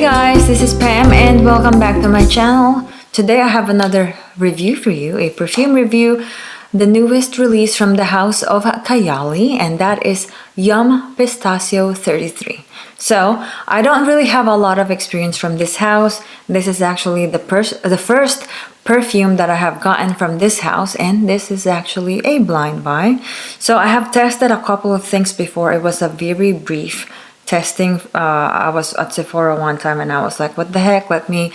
guys, this is Pam and welcome back to my channel. Today I have another review for you, a perfume review, the newest release from the house of Kayali, and that is Yum Pistacio 33. So I don't really have a lot of experience from this house. This is actually the first perfume that I have gotten from this house, and this is actually a blind buy. So I have tested a couple of things before. It was a very brief testing. I was at Sephora one time and I was like, what the heck, let me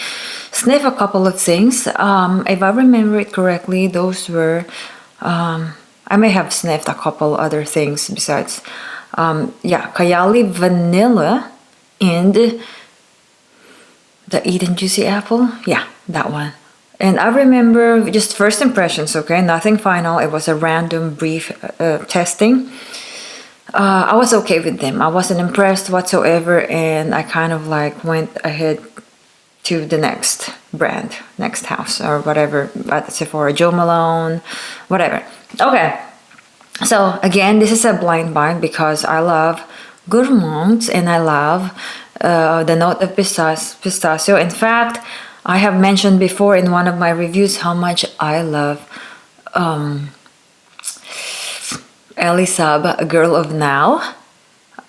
sniff a couple of things. If I remember it correctly, those were I may have sniffed a couple other things besides Kayali Vanilla and the Eden Juicy Apple. Yeah, that one. And I remember just first impressions, okay, nothing final. It was a random brief testing. I was okay with them. I wasn't impressed whatsoever, and I kind of like went ahead to the next brand, next house or whatever, at Sephora, Jo Malone, whatever. Okay, so again, this is a blind buy because I love gourmands and I love the note of pistachio. In fact, I have mentioned before in one of my reviews how much I love Ellie Saab, Girl of Now.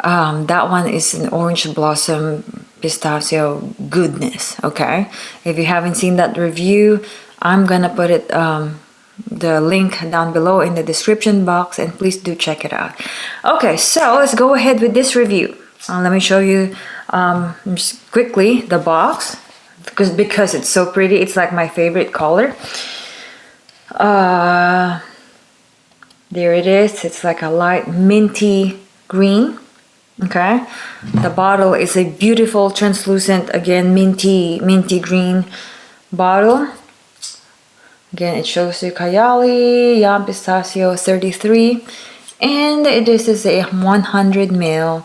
That one is an orange blossom pistachio goodness. Okay, if you haven't seen that review, I'm gonna put it the link down below in the description box, and please do check it out. Okay, so let's go ahead with this review. Let me show you just quickly the box because it's so pretty. It's like my favorite color. There it is. It's like a light minty green. Okay, the bottle is a beautiful translucent, again, minty green bottle. Again, it shows you Kayali Yum Pistacio 33, and this is a 100 ml,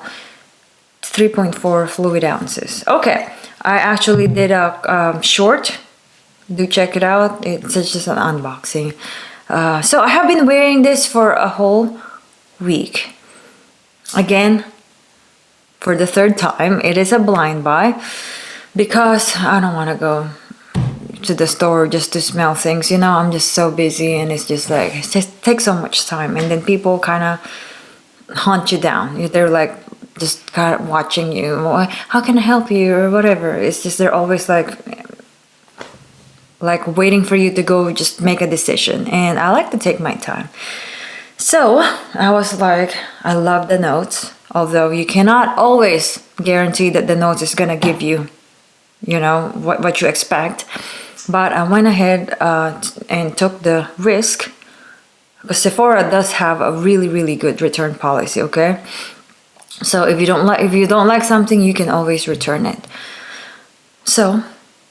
3.4 fluid ounces. Okay, I actually did a short. Do check it out. It's just an unboxing. So I have been wearing this for a whole week. Again, for the third time, it is a blind buy because I don't want to go to the store just to smell things. You know, I'm just so busy and it's just like, it just takes so much time. And then people kind of hunt you down. They're like just kind of watching you. How can I help you or whatever. It's just they're always like waiting for you to go just make a decision, and I like to take my time. So I was like, I love the notes, although you cannot always guarantee that the notes is gonna give you, you know, what you expect. But I went ahead and took the risk because Sephora does have a really good return policy. Okay, so if you don't like something, you can always return it. So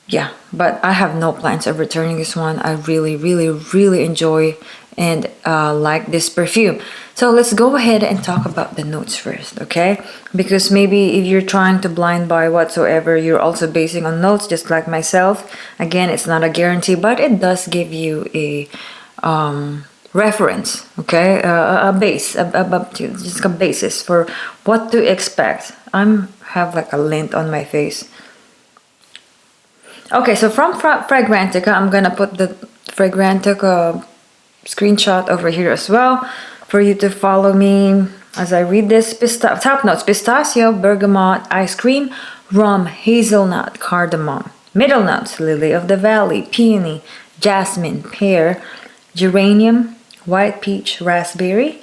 yeah, but I have no plans of returning this one. I really enjoy and like this perfume. So let's go ahead and talk about the notes first, okay? Because maybe if you're trying to blind buy whatsoever, you're also basing on notes just like myself. Again, it's not a guarantee, but it does give you a reference, okay? A base, just a basis for what to expect. I have like a lint on my face. Okay, so from Fragrantica, I'm gonna put the Fragrantica screenshot over here as well for you to follow me as I read this. Top notes: pistachio, bergamot, ice cream, rum, hazelnut, cardamom. Middle notes: lily of the valley, peony, jasmine, pear, geranium, white peach, raspberry.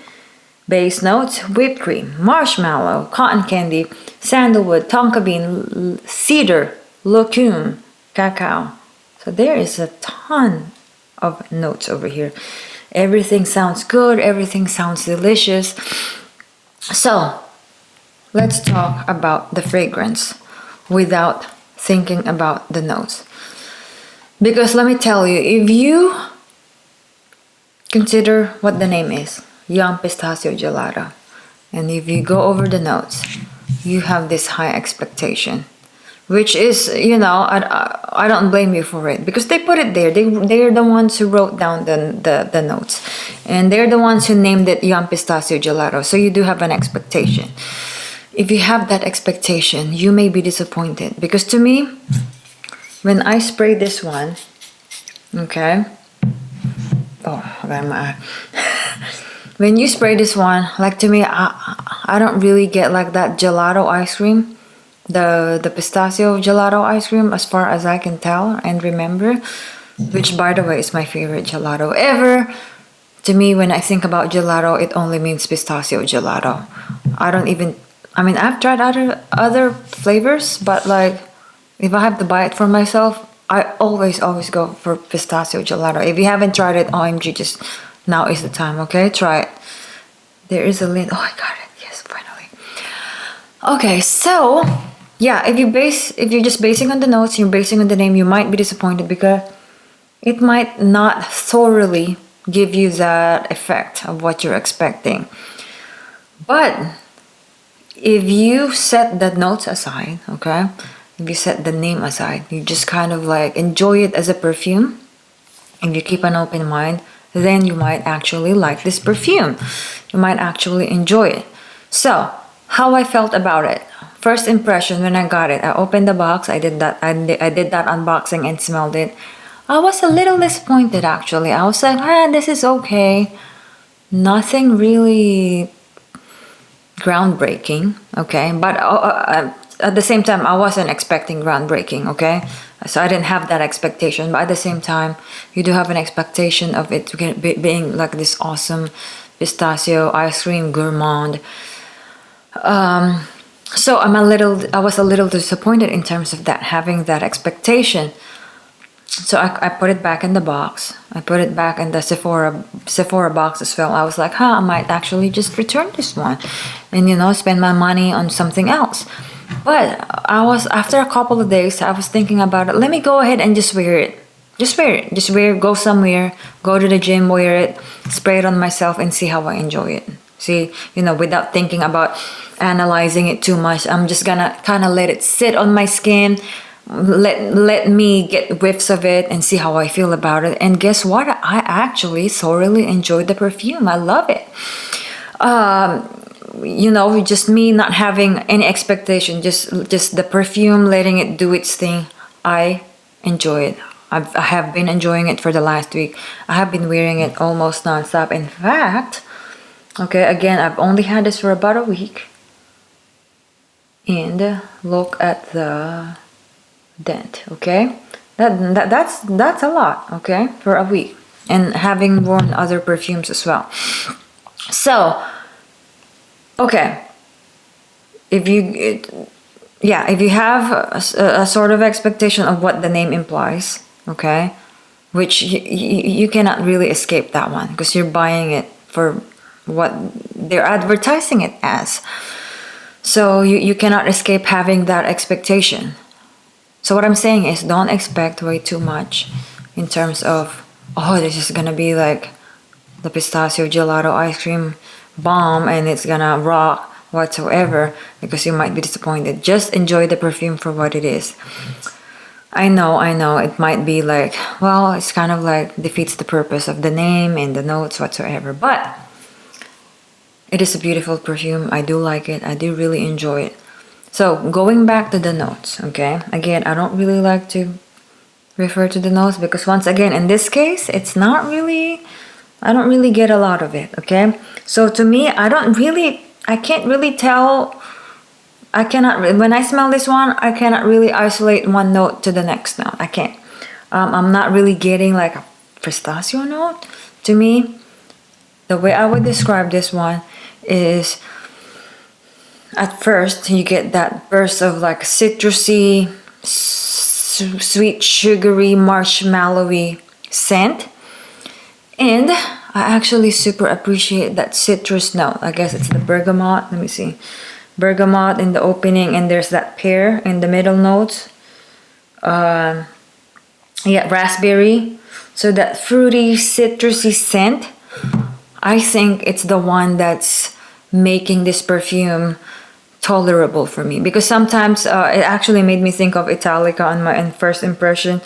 Base notes: whipped cream, marshmallow, cotton candy, sandalwood, tonka bean, cedar, locum, cacao. So there is a ton of notes over here. Everything sounds good. Everything sounds delicious. So let's talk about the fragrance without thinking about the notes. Because let me tell you, if you consider what the name is, Yum Pistacio Gelato, and if you go over the notes, you have this high expectation. Which is, you know, I don't blame you for it because they put it there. They're the ones who wrote down the notes, and they're the ones who named it Yum Pistacio Gelato. So you do have an expectation. if you have that expectation, you may be disappointed. Because to me, when I spray this one, okay, oh, I got my eye. When you spray this one, like to me, I don't really get like that gelato ice cream, the pistachio gelato ice cream, as far as I can tell and remember, which by the way is my favorite gelato ever. To me, when I think about gelato, it only means pistachio gelato. I don't even, I mean, I've tried other flavors, but like if I have to buy it for myself, I always go for pistachio gelato. If you haven't tried it, OMG, just now is the time, okay? Try it. There is a link. Oh, I got it. Yes, finally. Okay, so yeah, if you're just basing on the notes, you're basing on the name, you might be disappointed because it might not thoroughly give you that effect of what you're expecting. But if you set the notes aside, okay, if you set the name aside, you just kind of like enjoy it as a perfume, and you keep an open mind, then you might actually like this perfume. You might actually enjoy it. So, how I felt about it. First impression when I got it, I opened the box, I did that unboxing and smelled it. I was a little disappointed actually. I was like, this is okay. Nothing really groundbreaking, okay? But at the same time, I wasn't expecting groundbreaking, okay? So I didn't have that expectation. But at the same time, you do have an expectation of it being like this awesome pistachio ice cream gourmand. So I was a little disappointed in terms of that, having that expectation. So I put it back in the box. I put it back in the Sephora box as well. I was like, I might actually just return this one and, spend my money on something else. But after a couple of days, I was thinking about it. Let me go ahead and just wear it. Go somewhere, go to the gym, wear it, spray it on myself and see how I enjoy it. See, without thinking about analyzing it too much. I'm just gonna kind of let it sit on my skin. Let me get whiffs of it and see how I feel about it. And guess what? I actually thoroughly enjoyed the perfume. I love it. Just me not having any expectation, just the perfume, letting it do its thing. I enjoy it. I have been enjoying it for the last week. I have been wearing it almost non-stop. In fact, okay, again, I've only had this for about a week. And look at the dent, okay? That's a lot, okay, for a week, and having worn other perfumes as well. So, okay, if you have a sort of expectation of what the name implies, okay, which you cannot really escape that one because you're buying it for what they're advertising it as. So you cannot escape having that expectation. So what I'm saying is, don't expect way too much in terms of, this is gonna be like the pistachio gelato ice cream bomb and it's gonna rock whatsoever, because you might be disappointed. Just enjoy the perfume for what it is. I know it might be like, well, it's kind of like defeats the purpose of the name and the notes whatsoever, but it is a beautiful perfume. I do like it. I do really enjoy it. So going back to the notes, okay? Again, I don't really like to refer to the notes because once again, in this case, I don't really get a lot of it, okay? So to me, I can't really tell. When I smell this one, I cannot really isolate one note to the next note. I can't. I'm not really getting like a pistachio note. To me, the way I would describe this one is, at first you get that burst of like citrusy, sweet, sugary, marshmallowy scent, and I actually super appreciate that citrus note. I guess it's the bergamot. Let me see, bergamot in the opening, and there's that pear in the middle notes. Raspberry. So that fruity, citrusy scent, I think it's the one that's making this perfume tolerable for me, because sometimes it actually made me think of Italica on my first impression,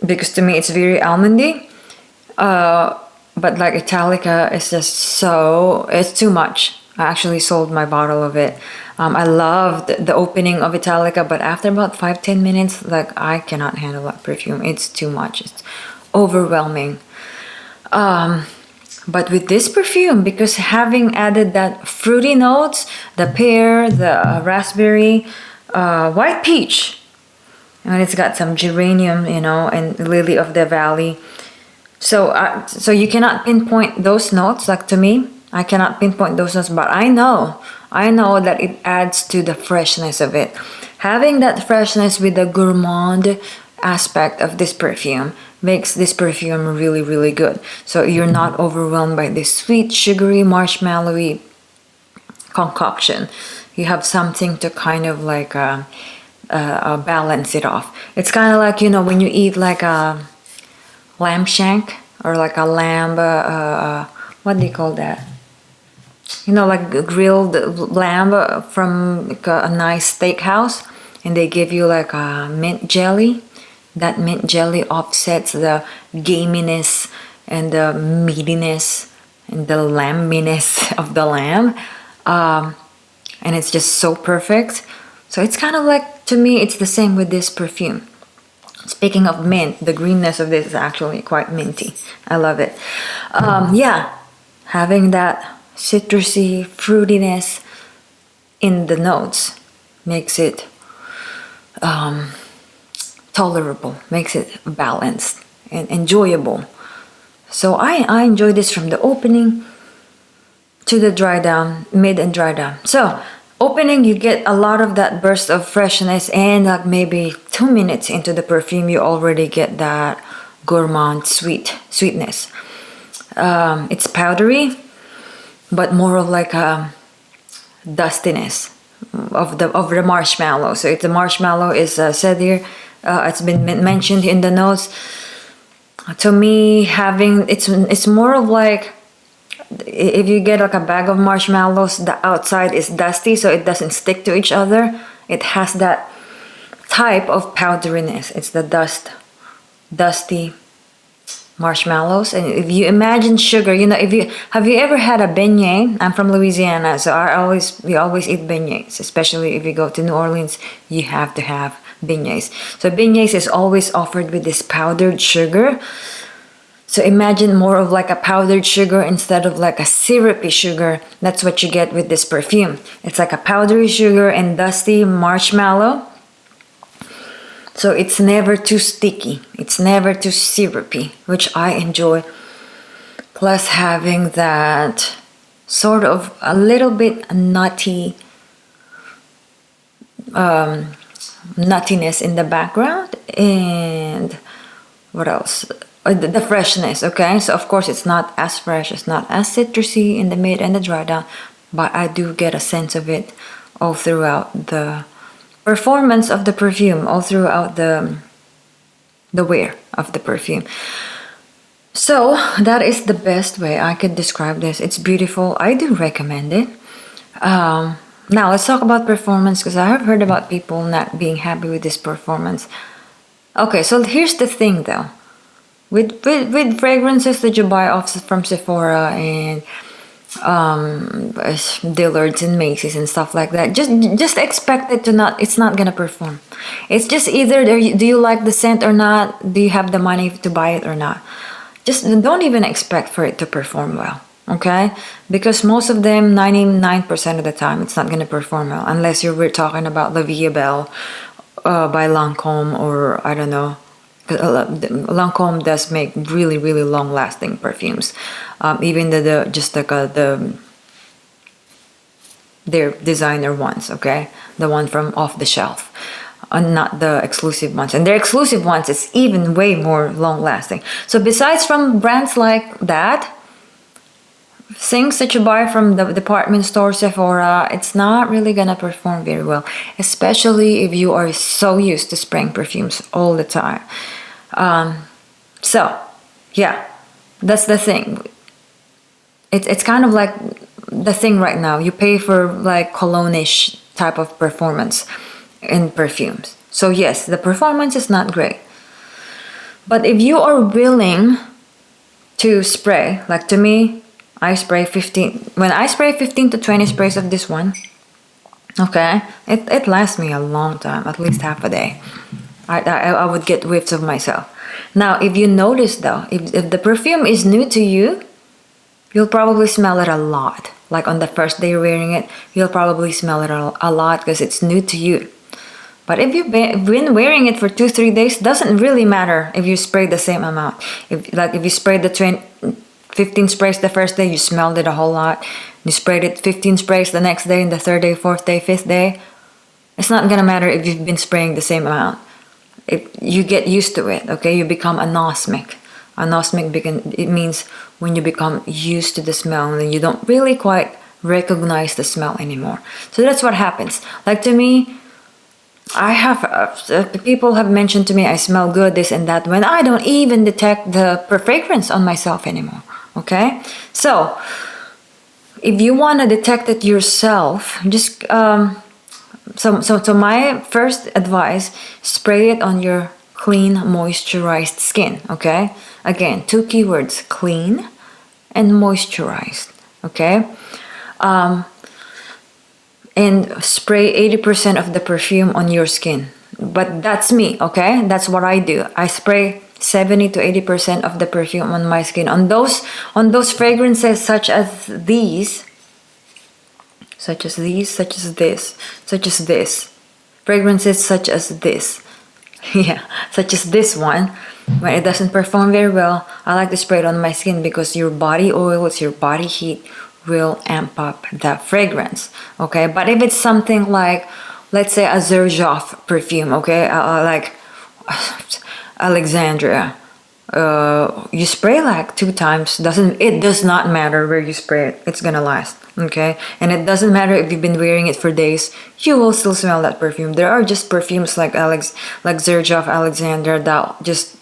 because to me it's very almondy, but like Italica is just it's too much. I actually sold my bottle of it. I loved the opening of Italica, but after about 5-10 minutes, like I cannot handle that perfume. It's too much. It's overwhelming. But with this perfume, because having added that fruity notes, the pear, the raspberry, white peach, and it's got some geranium, and lily of the valley. So you cannot pinpoint those notes. Like to me, I cannot pinpoint those notes, but I know that it adds to the freshness of it. Having that freshness with the gourmand aspect of this perfume makes this perfume really, really good. So you're not overwhelmed by this sweet, sugary, marshmallowy concoction. You have something to kind of like balance it off. It's kind of like, when you eat like a lamb shank or like a lamb, what do you call that? Like grilled lamb from like a nice steakhouse, and they give you like a mint jelly. That mint jelly offsets the gaminess and the meatiness and the lamminess of the lamb. And it's just so perfect. So it's kind of like, to me, it's the same with this perfume. Speaking of mint, the greenness of this is actually quite minty. I love it. Yeah, having that citrusy fruitiness in the notes makes it tolerable, makes it balanced and enjoyable. So I enjoy this from the opening to the dry down, mid and dry down. So opening, you get a lot of that burst of freshness, and like maybe 2 minutes into the perfume, you already get that gourmand sweetness. It's powdery, but more of like a dustiness of the marshmallow. So if the marshmallow is said here, it's been mentioned in the notes. To me, it's more of like, if you get like a bag of marshmallows, the outside is dusty, so it doesn't stick to each other. It has that type of powderiness. It's the dusty marshmallows. And if you imagine sugar, have you ever had a beignet? I'm from Louisiana, so we always eat beignets, especially if you go to New Orleans. You have to have beignets. So beignets is always offered with this powdered sugar. So imagine more of like a powdered sugar instead of like a syrupy sugar. That's what you get with this perfume. It's like a powdery sugar and dusty marshmallow. So it's never too sticky. It's never too syrupy, which I enjoy. Plus having that sort of a little bit nutty nuttiness in the background. And what else? The freshness, okay? So of course it's not as fresh, it's not as citrusy in the mid and the dry down, but I do get a sense of it all throughout the performance of the perfume, all throughout the wear of the perfume. So that is the best way I could describe this. It's beautiful. I do recommend it. Now let's talk about performance, because I have heard about people not being happy with this performance. Okay, so here's the thing though. With fragrances that you buy off from Sephora and Dillard's and Macy's and stuff like that, just expect it to it's not gonna perform. It's just either do you like the scent or not, do you have the money to buy it or not. Just don't even expect for it to perform well, okay? Because most of them, 99% of the time, it's not gonna perform well, unless we're talking about La Vie Belle by Lancôme, or I don't know. Lancôme does make really, really long-lasting perfumes. Even their designer ones, okay? The one from off the shelf, not the exclusive ones. And their exclusive ones is even way more long-lasting. So besides from brands like that, things that you buy from the department store, Sephora, it's not really gonna perform very well, especially if you are so used to spraying perfumes all the time. So yeah, that's the thing. It's kind of like the thing right now. You pay for like cologne-ish type of performance in perfumes. So yes, the performance is not great. But if you are willing to spray, like to me, I spray 15, when I spray 15 to 20 sprays of this one, okay, it lasts me a long time, at least half a day. I would get whiffs of myself. Now, if you notice though, if the perfume is new to you, you'll probably smell it a lot. Like on the first day you're wearing it, you'll probably smell it a lot because it's new to you. But if you've been wearing it for 2-3 days, doesn't really matter if you spray the same amount. If you sprayed the 15 sprays the first day, you smelled it a whole lot. You sprayed it 15 sprays the next day, and the third day, fourth day, fifth day, it's not gonna matter if you've been spraying the same amount. You get used to it, okay? You become anosmic. Anosmic, it means when you become used to the smell and you don't really quite recognize the smell anymore. So that's what happens. Like to me, I have people have mentioned to me I smell good, this and that, when I don't even detect the fragrance on myself anymore. Okay, so if you want to detect it yourself, just so my first advice: spray it on your clean, moisturized skin. Okay, again, 2 keywords: clean and moisturized. Okay. And spray 80% of the perfume on your skin. But that's me, okay? That's what I do. I spray 70 to 80% of the perfume on my skin. On those fragrances such as these, such as this. Fragrances such as this. Yeah, such as this one. When it doesn't perform very well, I like to spray it on my skin because your body oils, your body heat will amp up that fragrance. Okay, but if it's something like, let's say, a Xerjoff perfume, okay, like Alexandria, you spray like 2 times. It does not matter where you spray it, it's gonna last. Okay, and it doesn't matter if you've been wearing it for days, you will still smell that perfume. There are just perfumes like Xerjoff, Alexandria, that just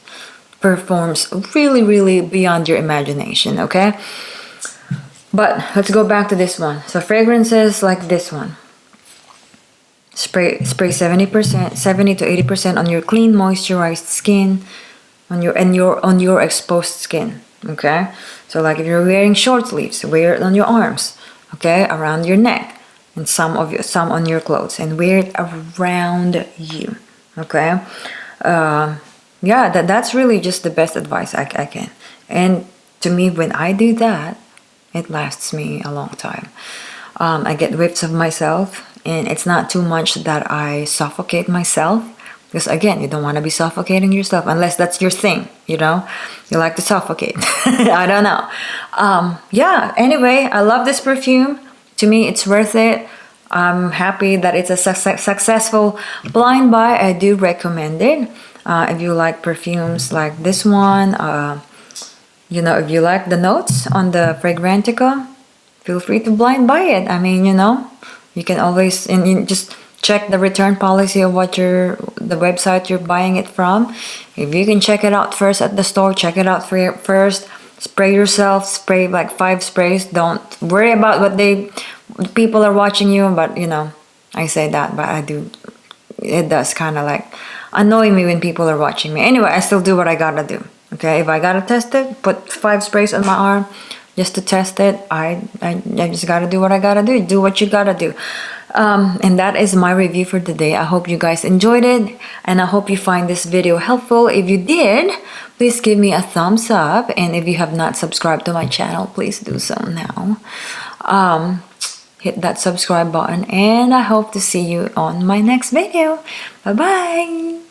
performs really, really beyond your imagination. Okay. But let's go back to this one. So fragrances like this one. Spray 70%, 70 to 80% on your clean, moisturized skin, on your exposed skin. Okay? So like if you're wearing short sleeves, wear it on your arms, okay, around your neck, and some on your clothes, and wear it around you. Okay? Yeah, that's really just the best advice I can. And to me, when I do that, it lasts me a long time. I get whiffs of myself, and it's not too much that I suffocate myself, because again, you don't want to be suffocating yourself unless that's your thing, you like to suffocate. I don't know. Yeah, anyway, I love this perfume. To me, it's worth it. I'm happy that it's a successful blind buy. I do recommend it. If you like perfumes like this one, if you like the notes on the Fragrantica, feel free to blind buy it. I mean, you can always, and you just check the return policy of the website you're buying it from. If you can check it out first at the store, check it out first. Spray yourself, spray like 5 sprays. Don't worry about what people are watching you, but I say that, but it does kind of like annoy me when people are watching me. Anyway, I still do what I gotta do. Okay, if I gotta test it, put 5 sprays on my arm just to test it. I just gotta do what I gotta do. Do what you gotta do. And that is my review for today. I hope you guys enjoyed it, and I hope you find this video helpful. If you did, please give me a thumbs up, and if you have not subscribed to my channel, please do so now. Hit that subscribe button, and I hope to see you on my next video. Bye bye.